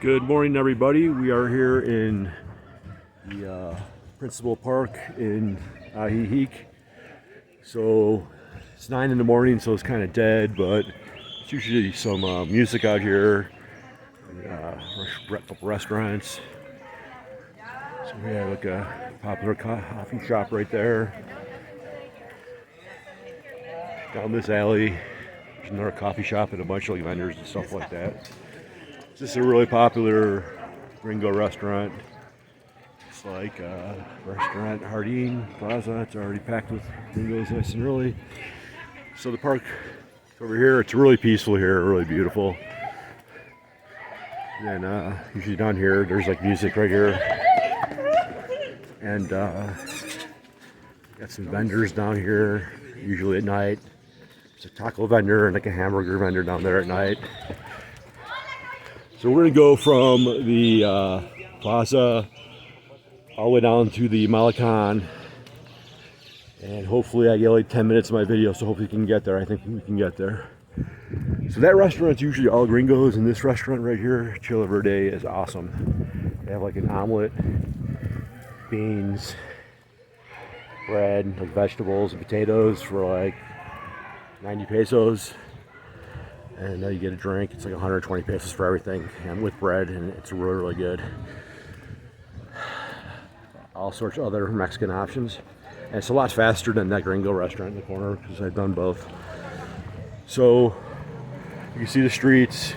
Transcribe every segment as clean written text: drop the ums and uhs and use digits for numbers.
Good morning, everybody. We are here in the principal park in Aijijic. So it's 9 in the morning, so it's kind of dead, but it's usually some music out here, couple restaurants. So we have like a popular coffee shop right there. Down this alley, there's another coffee shop and a bunch of like vendors and stuff like that. This is a really popular gringo restaurant. It's like a restaurant, Hardin, Plaza. It's already packed with gringos nice and early. So the park over here, it's really peaceful here, really beautiful. And usually down here, there's like music right here. And got some vendors down here, usually at night. There's a taco vendor and like a hamburger vendor down there at night. So we're gonna go from the Plaza all the way down to the Malecon, and hopefully I get like 10 minutes of my video, so hopefully we can get there. I think we can get there. So that restaurant's usually all gringos, and this restaurant right here, Chile Verde, is awesome. They have like an omelet, beans, bread, like vegetables and potatoes for like 90 pesos. And you get a drink. It's like 120 pesos for everything, and with bread, and it's really, really good. All sorts of other Mexican options. And it's a lot faster than that gringo restaurant in the corner, because I've done both. So you can see the streets.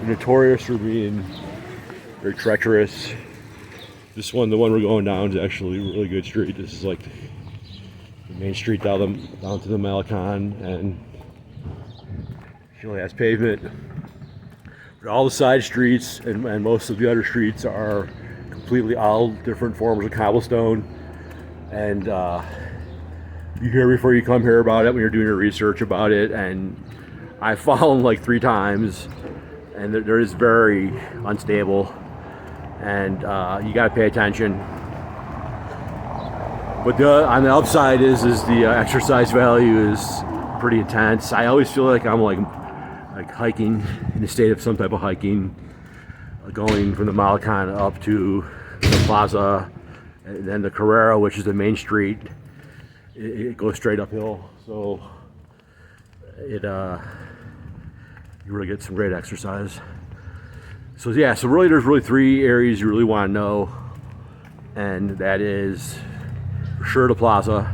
They're notorious for being very treacherous. This one, the one we're going down, is actually a really good street. This is like the main street down to the Malecon, and Chile has pavement. But all the side streets and most of the other streets are completely all different forms of cobblestone. And you hear before you come here about it when you're doing your research about it. And I've fallen like 3 times, and there is very unstable, and you got to pay attention. But on the upside is the exercise value is pretty intense. I always feel like I'm like hiking, in the state of some type of hiking, going from the Malecon up to the Plaza, and then the Carrera, which is the main street. It goes straight uphill, so you really get some great exercise. So yeah, so really there's really 3 areas you really want to know, and that is for sure the Plaza.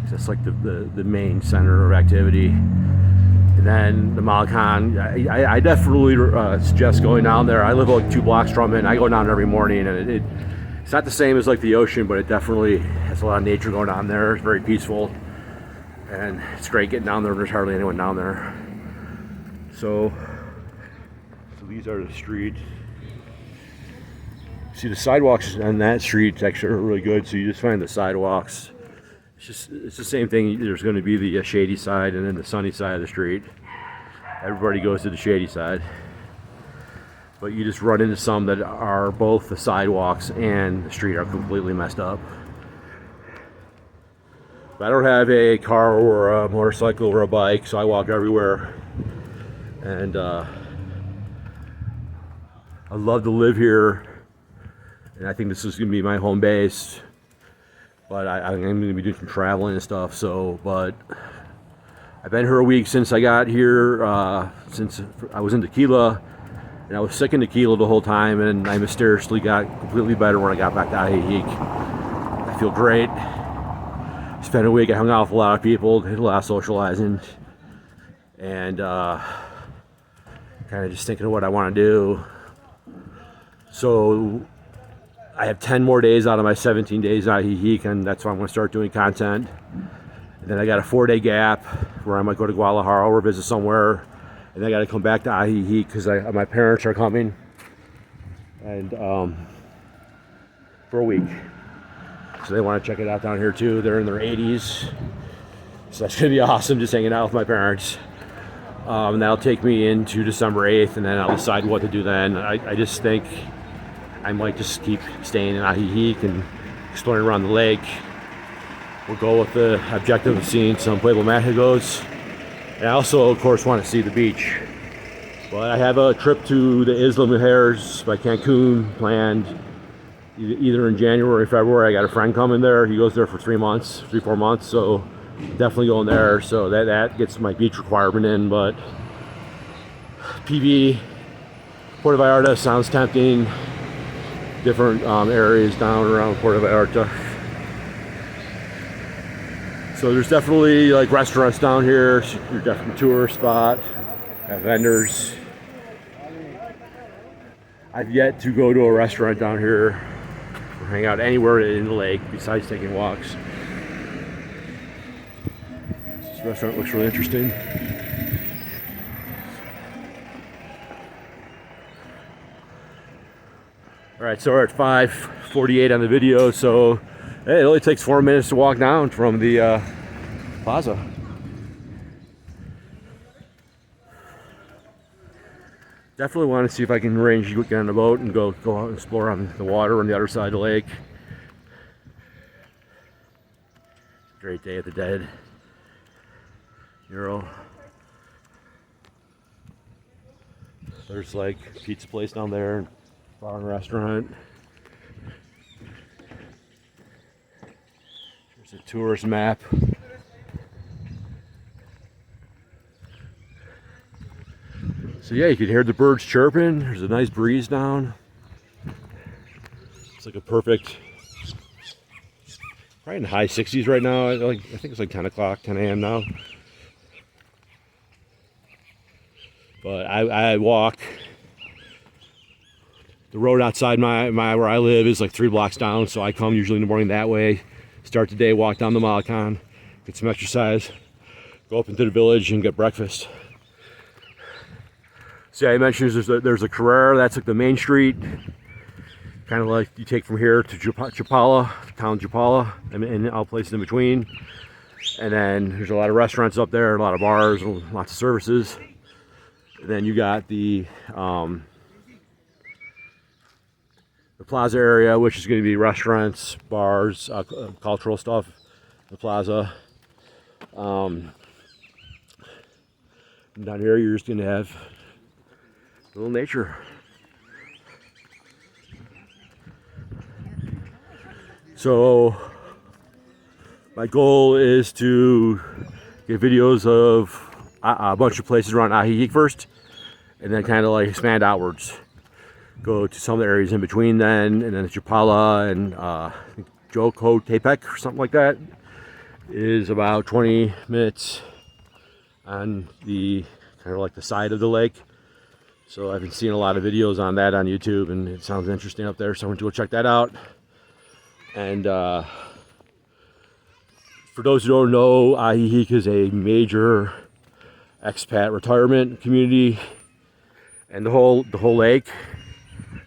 That's like the main center of activity. And then the Malecon, I definitely suggest going down there. I live like 2 blocks from it, and I go down every morning, and it's not the same as like the ocean, but it definitely has a lot of nature going on there. It's very peaceful, and it's great getting down there. There's hardly anyone down there. So these are the streets. See, the sidewalks on that street actually are really good, so you just find the sidewalks. It's the same thing. There's going to be the shady side and then the sunny side of the street. Everybody goes to the shady side, but you just run into some that are both the sidewalks and the street are completely messed up. But I don't have a car or a motorcycle or a bike, so I walk everywhere. And I love to live here, and I think this is going to be my home base. But I'm going to be doing some traveling and stuff. But I've been here a week since I got here. Since I was in tequila, and I was sick in tequila the whole time, and I mysteriously got completely better when I got back to Aijijic. I feel great. Spent a week. I hung out with a lot of people, did a lot of socializing, and kind of just thinking of what I want to do. So I have 10 more days out of my 17 days at Aijijic, and that's why I'm going to start doing content. And then I got a 4-day gap where I might go to Guadalajara or visit somewhere, and then I got to come back to Aijijic because my parents are coming, and for a week. So they want to check it out down here too. They're in their 80s, so that's going to be awesome, just hanging out with my parents. And that'll take me into December 8th, and then I'll decide what to do then. I just think I might just keep staying in Aijijic and exploring around the lake. We'll go with the objective of seeing some Pueblo Mágicos. And I also, of course, want to see the beach. But I have a trip to the Isla Mujeres by Cancun planned either in January or February. I got a friend coming there. He goes there for 3 months, 4 months. So definitely going there. So that gets my beach requirement in. But PB, Puerto Vallarta sounds tempting. Different areas down around Puerto Vallarta. So there's definitely like restaurants down here. You're definitely a tourist spot. Got vendors. I've yet to go to a restaurant down here or hang out anywhere in the lake besides taking walks. This restaurant looks really interesting. All right, so we're at 5:48 on the video. So hey, it only takes 4 minutes to walk down from the Plaza. Definitely want to see if I can arrange to get on a boat and go out and explore on the water on the other side of the lake. Great day of the dead. Euro. There's like a pizza place down there, bar and restaurant. There's a tourist map. So yeah, you can hear the birds chirping. There's a nice breeze down. It's like a perfect, right in the high 60s right now. I think it's like 10 o'clock, 10 a.m. now. But I walk. The road outside my where I live is like 3 blocks down, so I come usually in the morning that way. Start the day, walk down the Malecon, get some exercise, go up into the village and get breakfast. So yeah, I mentioned there's a Carrera, that's like the main street. Kind of like you take from here to Chapala, town Chapala, and all places in between. And then there's a lot of restaurants up there, a lot of bars, lots of services. And then you got the Plaza area, which is going to be restaurants, bars, cultural stuff. The Plaza. Down here, you're just going to have a little nature. So my goal is to get videos of a bunch of places around Aijijic first, and then kind of like expand outwards. Go to some of the areas in between then, and then Chapala and Joko Tepec or something like that is about 20 minutes on the kind of like the side of the lake. So I've been seeing a lot of videos on that on YouTube, and it sounds interesting up there, so I'm going to go check that out. And for those who don't know, Aijijic is a major expat retirement community, and the whole lake.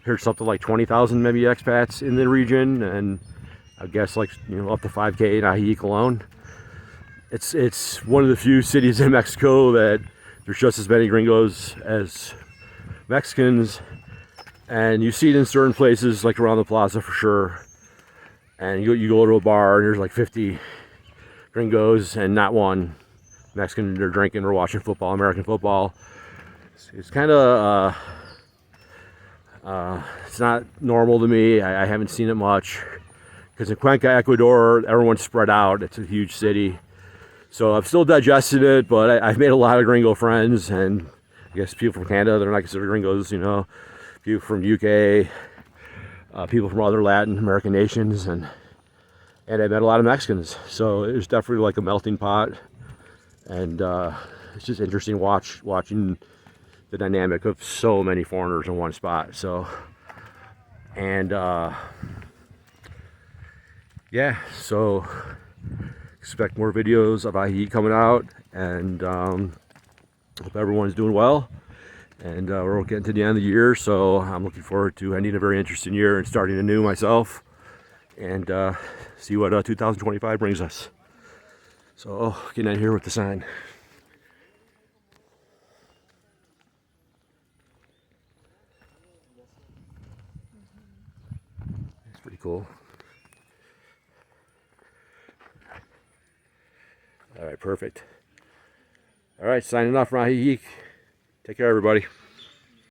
Here's something like 20,000 maybe expats in the region, and I guess like up to 5K in Aijijic alone. It's one of the few cities in Mexico that there's just as many gringos as Mexicans, and you see it in certain places like around the Plaza for sure. And you go to a bar and there's like 50 gringos and not one Mexican. They're drinking or watching football, American football. It's kind of it's not normal to me. I haven't seen it much because in Cuenca, Ecuador, everyone's spread out. It's a huge city, so I'm still digesting it. But I've made a lot of gringo friends, and I guess people from Canada, they're not considered gringos, people from UK, people from other Latin American nations, and I met a lot of Mexicans. So it was definitely like a melting pot, and it's just interesting watching the dynamic of so many foreigners in one spot. So, and yeah, so expect more videos of Aijijic coming out, and hope everyone's doing well. And we're getting to the end of the year, so I'm looking forward to ending a very interesting year and starting anew myself, and see what 2025 brings us. So getting in here with the sign. It's pretty cool. All right, perfect. All right, signing off from Aijijic. Take care, everybody.